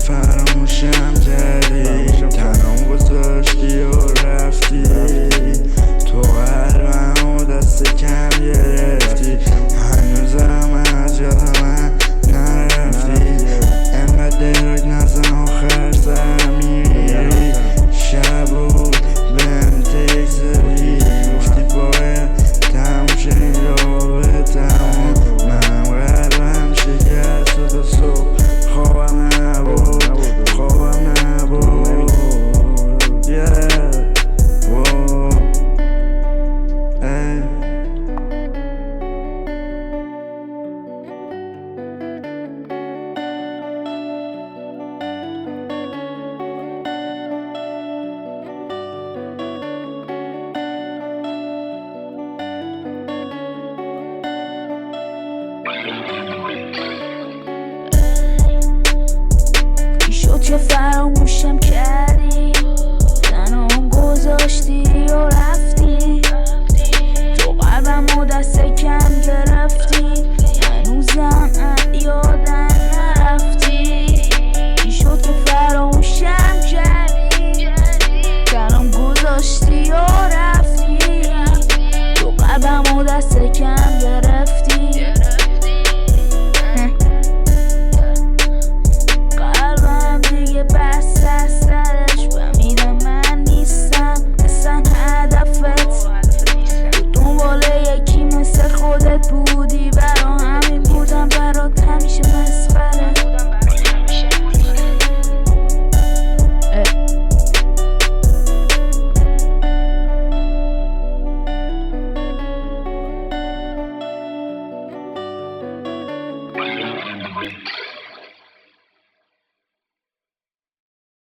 فراموشم کردی، تنها گذاشتی و رفتی، تو قلبم و دست کم گرفتی، هنوزم از یاد من نرفتی، انقدر دراک نزن آخر سرم میری، شب بود بهم تکست دادی گفتی باید تموم شه این رابطمون، منم قلبم شکست و تا صبح خوابم نبود شد که فراموشم کردی، تنها گذاشتی و رفتی، تو قلبم و دست کم گرفتی، هنوزم یادم نرفتی.